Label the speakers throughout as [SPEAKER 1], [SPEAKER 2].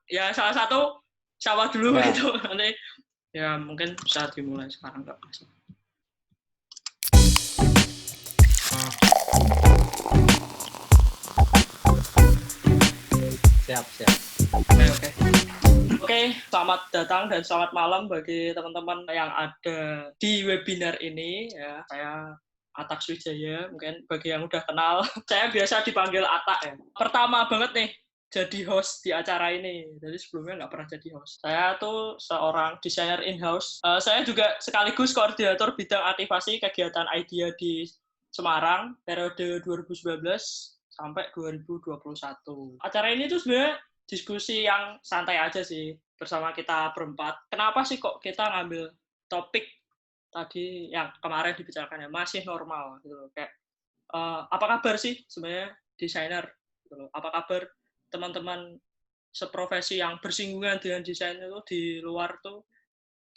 [SPEAKER 1] ya salah satu siapa dulu
[SPEAKER 2] Ya.
[SPEAKER 1] gitu. Nanti ya mungkin bisa dimulai sekarang nggak masalah.
[SPEAKER 2] Siap.
[SPEAKER 1] Oke, selamat datang dan selamat malam bagi teman-teman yang ada di webinar ini. Ya, saya Atak Swijaya, mungkin bagi yang udah kenal, saya biasa dipanggil Atak ya. Pertama banget nih, jadi host di acara ini. Jadi sebelumnya nggak pernah jadi host. Saya tuh seorang desainer in-house. Saya juga sekaligus koordinator bidang aktivasi kegiatan IDEA di Semarang, periode 2019 sampai 2021. Acara ini tuh sebenarnya diskusi yang santai aja sih bersama kita berempat. Kenapa sih kok kita ngambil topik tadi yang kemarin dibicarakan ya masih normal gitu loh. Kayak apa kabar sih sebenarnya desainer gitu loh. Apa kabar teman-teman seprofesi yang bersinggungan dengan desain itu di luar tuh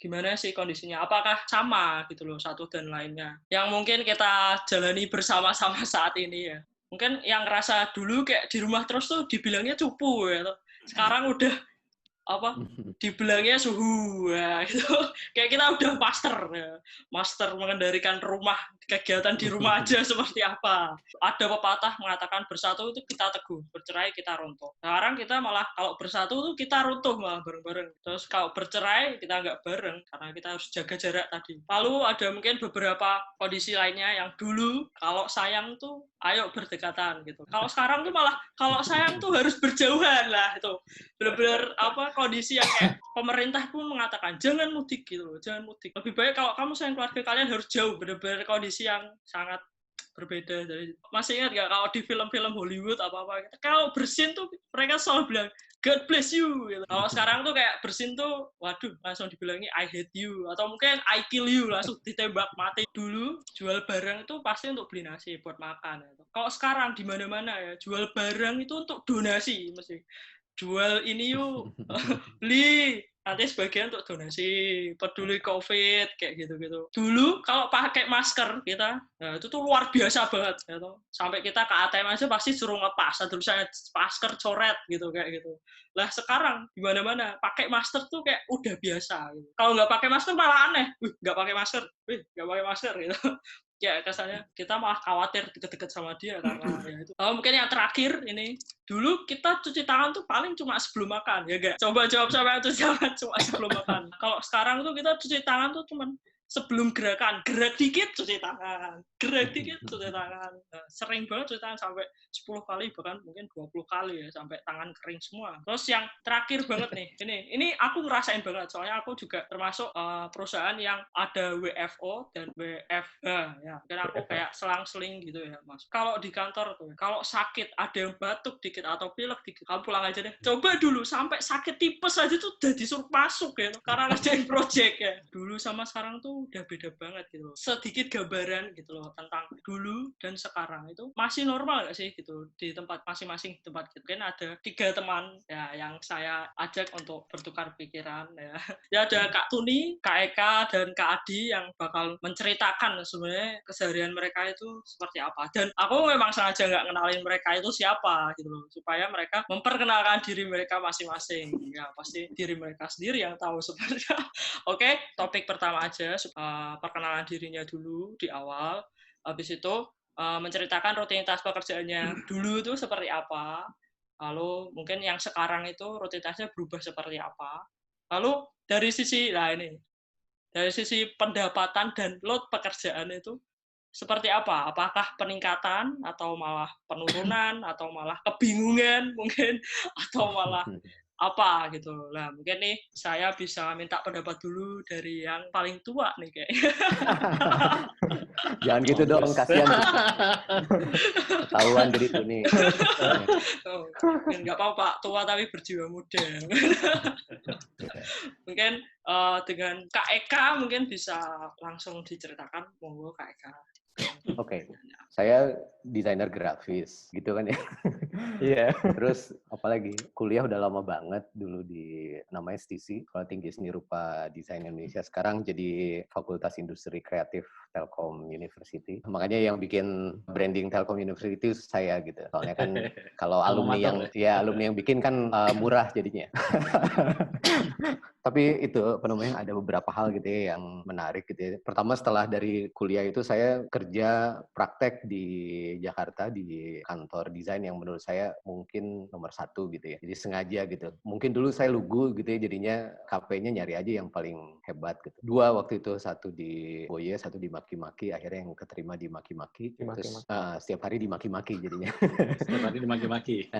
[SPEAKER 1] gimana sih kondisinya? Apakah sama gitu loh satu dan lainnya? Yang mungkin kita jalani bersama-sama saat ini ya. Mungkin yang ngerasa dulu kayak di rumah terus tuh dibilangnya cupu ya. Sekarang udah apa dibilangnya suhu ya, gitu. Kayak kita udah master mengendalikan rumah, kegiatan di rumah aja seperti apa. Ada pepatah mengatakan bersatu itu kita teguh, bercerai kita runtuh. Sekarang kita malah kalau bersatu tuh kita runtuh malah bareng-bareng. Terus kalau bercerai kita nggak bareng karena kita harus jaga jarak tadi. Lalu ada mungkin beberapa kondisi lainnya yang dulu kalau sayang tuh ayo berdekatan gitu. Kalau sekarang tuh malah kalau sayang tuh harus berjauhan lah itu. Benar-benar apa kondisi yang kayak pemerintah pun mengatakan jangan mudik gitu loh, jangan mudik. Lebih baik kalau kamu sayang keluarga kalian harus jauh, benar-benar kondisi yang sangat berbeda. Jadi masih ingat gak kalau di film-film Hollywood apa-apa gitu, kalau bersin tuh mereka selalu bilang God bless you gitu. Kalau sekarang tuh kayak bersin tuh waduh langsung dibilangi I hate you atau mungkin I kill you, langsung ditembak mati. Dulu jual barang itu pasti untuk beli nasi buat makan gitu. Kalau sekarang di mana-mana ya jual barang itu untuk donasi mesti. Jual ini yuk, beli nanti sebagian untuk donasi, peduli COVID kayak gitu-gitu. Dulu kalau pakai masker kita, nah itu tuh luar biasa banget, gitu. Sampai kita ke ATM aja pasti suruh ngepas, tulisannya masker coret gitu kayak gitu. Lah sekarang di mana-mana pakai masker tuh kayak udah biasa. Gitu. Kalau nggak pakai masker malah aneh, nggak pakai masker, nggak pakai masker gitu. Ya kesannya kita malah khawatir deket-deket sama dia karena ya itu. Mungkin yang terakhir ini dulu kita cuci tangan tuh paling cuma sebelum makan ya gak? Coba jawab sama yang cuci tangan cuma sebelum makan. Kalau sekarang tuh kita cuci tangan tuh cuma sebelum gerakan, gerak dikit cuci tangan, gerak dikit cuci tangan. Nah, sering banget cuci tangan sampai 10 kali bahkan mungkin 20 kali ya sampai tangan kering semua. Terus yang terakhir banget nih, ini aku ngerasain banget soalnya aku juga termasuk perusahaan yang ada WFO dan WFH ya. Dan aku kayak selang-seling gitu ya, Mas. Kalau di kantor tuh, kalau sakit ada yang batuk dikit atau pilek dikit, kamu pulang aja deh. Coba dulu sampai sakit tipes aja tuh udah disuruh masuk ya, karena ngerjain project ya. Dulu sama sekarang tuh udah beda banget gitu loh. Sedikit gambaran gitu loh tentang dulu dan sekarang itu masih normal nggak sih gitu di tempat masing-masing tempat gitu. Kan ada 3 teman ya yang saya ajak untuk bertukar pikiran ya. Ya ada Kak Tuni, Kak Eka, dan Kak Adi yang bakal menceritakan sebenarnya keseharian mereka itu seperti apa. Dan aku memang sengaja nggak kenalin mereka itu siapa gitu loh, supaya mereka memperkenalkan diri mereka masing-masing. Ya pasti diri mereka sendiri yang tahu sebenarnya. Oke, topik pertama aja, perkenalan dirinya dulu di awal. Habis itu menceritakan rutinitas pekerjaannya dulu itu seperti apa. Lalu mungkin yang sekarang itu rutinitasnya berubah seperti apa. Lalu dari sisi pendapatan dan load pekerjaan itu seperti apa? Apakah peningkatan atau malah penurunan atau malah kebingungan mungkin atau malah apa gitu. Nah, mungkin nih saya bisa minta pendapat dulu dari yang paling tua nih kayaknya.
[SPEAKER 2] Jangan gitu dong, kasihan ketahuan jadi tuh nih.
[SPEAKER 1] Oh, nggak apa-apa Pak, tua tapi berjiwa muda. Mungkin dengan Kak Eka mungkin bisa langsung diceritakan, monggo Kak Eka.
[SPEAKER 2] Oke. Saya desainer grafis gitu kan ya.
[SPEAKER 3] Iya.
[SPEAKER 2] Terus apalagi kuliah udah lama banget dulu di namanya STC, Sekolah Tinggi Seni Rupa Desain Indonesia. Sekarang jadi Fakultas Industri Kreatif Telkom University. Makanya yang bikin branding Telkom University itu saya gitu. Soalnya kan kalau
[SPEAKER 3] Alma
[SPEAKER 2] alumni
[SPEAKER 3] mater ya.
[SPEAKER 2] yang bikin kan murah jadinya. Tapi itu apa namanya, ada beberapa hal gitu ya yang menarik gitu ya. Pertama setelah dari kuliah itu saya kerja praktek di Jakarta di kantor desain yang menurut saya mungkin nomor 1 gitu ya. Jadi sengaja gitu. Mungkin dulu saya lugu gitu ya, jadinya KP-nya nyari aja yang paling hebat gitu. 2 waktu itu, 1 di Boye, 1 di Maki-Maki. Akhirnya yang keterima di Maki-Maki. Terus setiap hari di Maki-Maki jadinya.
[SPEAKER 3] Setiap hari dimaki-maki.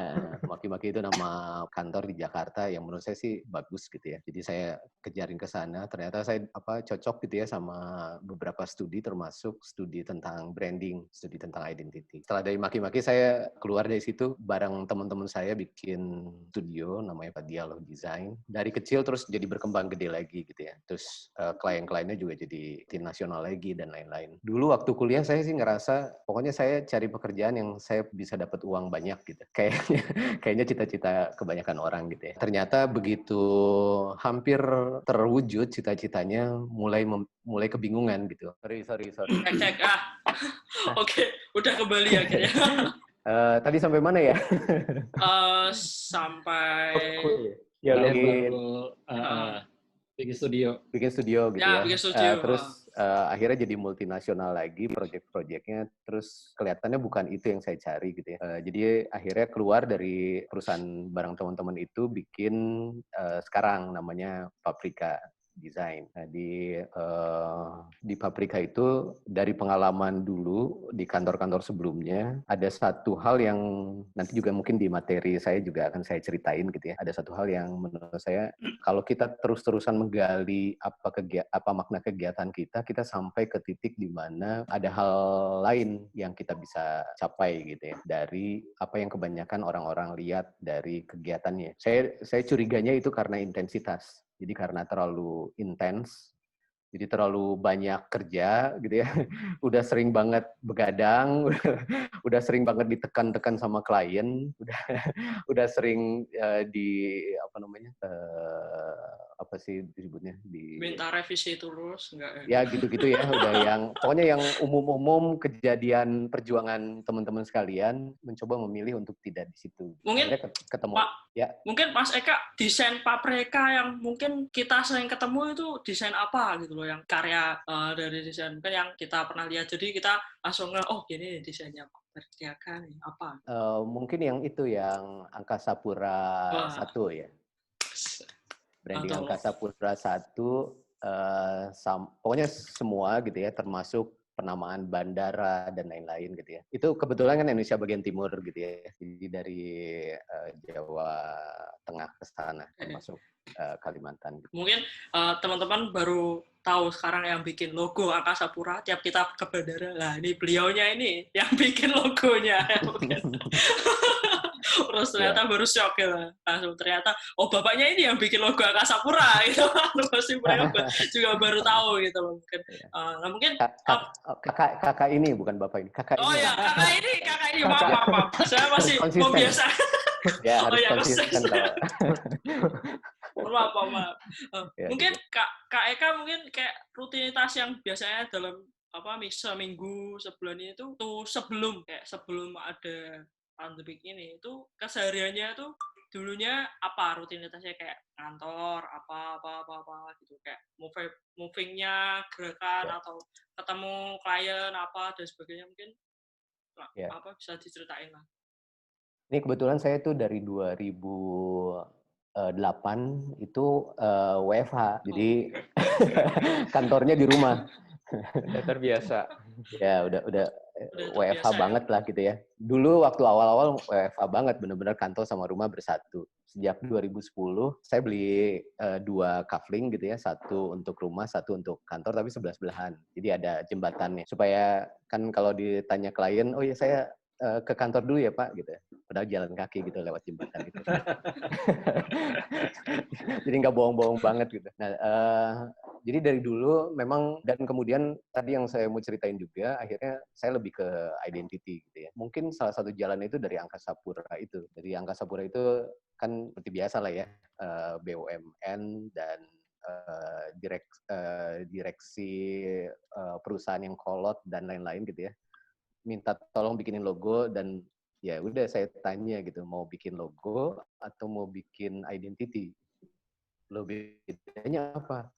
[SPEAKER 2] Maki-Maki itu nama kantor di Jakarta yang menurut saya sih bagus gitu ya. Jadi saya kejarin ke sana, ternyata saya cocok gitu ya sama beberapa studi, termasuk studi tentang branding, studi tentang identity. Setelah dari Maki-Maki saya keluar dari situ bareng teman-teman saya bikin studio namanya Dialog Design. Dari kecil terus jadi berkembang gede lagi gitu ya. Terus klien-kliennya juga jadi tim nasional lagi dan lain-lain. Dulu waktu kuliah saya sih ngerasa pokoknya saya cari pekerjaan yang saya bisa dapat uang banyak gitu. Kayaknya cita-cita kebanyakan orang gitu ya. Ternyata begitu hampir terwujud cita-citanya mulai kebingungan gitu. Sorry.
[SPEAKER 1] Cek. Oke, udah kembali akhirnya.
[SPEAKER 2] Tadi sampai mana ya?
[SPEAKER 1] Sampai
[SPEAKER 3] Ya lu
[SPEAKER 2] bikin
[SPEAKER 3] baru bikin studio.
[SPEAKER 2] bikin studio gitu
[SPEAKER 1] ya
[SPEAKER 2] ya.
[SPEAKER 1] bikin studio.
[SPEAKER 2] Terus akhirnya jadi multinasional lagi project-projectnya. Terus kelihatannya bukan itu yang saya cari gitu ya. Jadi akhirnya keluar dari perusahaan bareng teman-teman itu bikin sekarang namanya Paprika Design. Nah, di Paprika itu dari pengalaman dulu di kantor-kantor sebelumnya ada satu hal yang nanti juga mungkin di materi saya juga akan saya ceritain gitu ya. Ada satu hal yang menurut saya kalau kita terus-terusan menggali apa makna kegiatan kita sampai ke titik di mana ada hal lain yang kita bisa capai gitu ya dari apa yang kebanyakan orang-orang lihat dari kegiatannya. Saya curiganya itu karena intensitas. Jadi karena terlalu intens, jadi terlalu banyak kerja gitu ya. Udah sering banget begadang, udah sering banget ditekan-tekan sama klien, udah sering apa sih disebutnya
[SPEAKER 1] minta revisi terus enggak
[SPEAKER 2] ya gitu-gitu ya, udah yang pokoknya yang umum-umum kejadian perjuangan teman-teman sekalian, mencoba memilih untuk tidak di situ.
[SPEAKER 1] Mungkin
[SPEAKER 2] Akhirnya ketemu
[SPEAKER 1] Pak,
[SPEAKER 2] ya.
[SPEAKER 1] mungkin Mas Eka desain Paprika yang mungkin kita sering ketemu itu desain apa gitu loh, yang karya dari desain mungkin yang kita pernah lihat, jadi kita langsung oh gini desainnya Paprika nih apa?
[SPEAKER 2] Mungkin yang itu yang Angkasa Pura
[SPEAKER 1] Wah,
[SPEAKER 2] 1 ya. Branding
[SPEAKER 1] atau
[SPEAKER 2] Angkasa Pura 1, pokoknya semua gitu ya, termasuk penamaan bandara dan lain-lain gitu ya. Itu kebetulan kan Indonesia bagian timur gitu ya, jadi dari Jawa Tengah ke sana, termasuk Kalimantan. Gitu.
[SPEAKER 1] Mungkin teman-teman baru tahu sekarang yang bikin logo Angkasa Pura, tiap kita ke bandara, lah ini beliaunya ini yang bikin logonya. Terus ternyata baru shock ya, langsung ternyata oh bapaknya ini yang bikin logo Angkasa Pura gitu. Pasti mereka juga baru tahu gitu mungkin. Mungkin
[SPEAKER 2] kakak ini bukan bapak ini, kakak ini.
[SPEAKER 1] Oh ya, kakak ini maaf. Saya masih membiasa.
[SPEAKER 2] Ya harus konsisten kalau.
[SPEAKER 1] Maaf. Mungkin Kak Eka mungkin kayak rutinitas yang biasanya dalam seminggu sebulan ini tuh sebelum ada pandemi ini itu kesehariannya tuh dulunya apa rutinitasnya, kayak kantor apa gitu, kayak movingnya gerakan atau ketemu klien apa dan sebagainya, mungkin apa bisa diceritain lah.
[SPEAKER 2] Ini kebetulan saya tuh dari 2008 itu WFH, jadi kantornya di rumah.
[SPEAKER 3] Udah terbiasa.
[SPEAKER 2] Ya udah WFH banget lah gitu ya. Dulu waktu awal-awal WFH banget, bener-bener kantor sama rumah bersatu. Sejak 2010 saya beli 2 kafling gitu ya, 1 untuk rumah, 1 untuk kantor, tapi sebelah-sebelahan. Jadi ada jembatannya supaya kan kalau ditanya klien, oh ya saya ke kantor dulu ya Pak gitu. Padahal jalan kaki gitu lewat jembatan itu. Jadi nggak bohong-bohong banget gitu. Nah, Jadi dari dulu memang, dan kemudian tadi yang saya mau ceritain juga, akhirnya saya lebih ke identity gitu ya. Mungkin salah satu jalan itu dari Angkasa Pura itu. Dari Angkasa Pura itu kan seperti biasa lah ya, BUMN dan direksi perusahaan yang kolot dan lain-lain gitu ya. Minta tolong bikinin logo, dan ya udah saya tanya gitu, mau bikin logo atau mau bikin identity. Lo bedanya apa?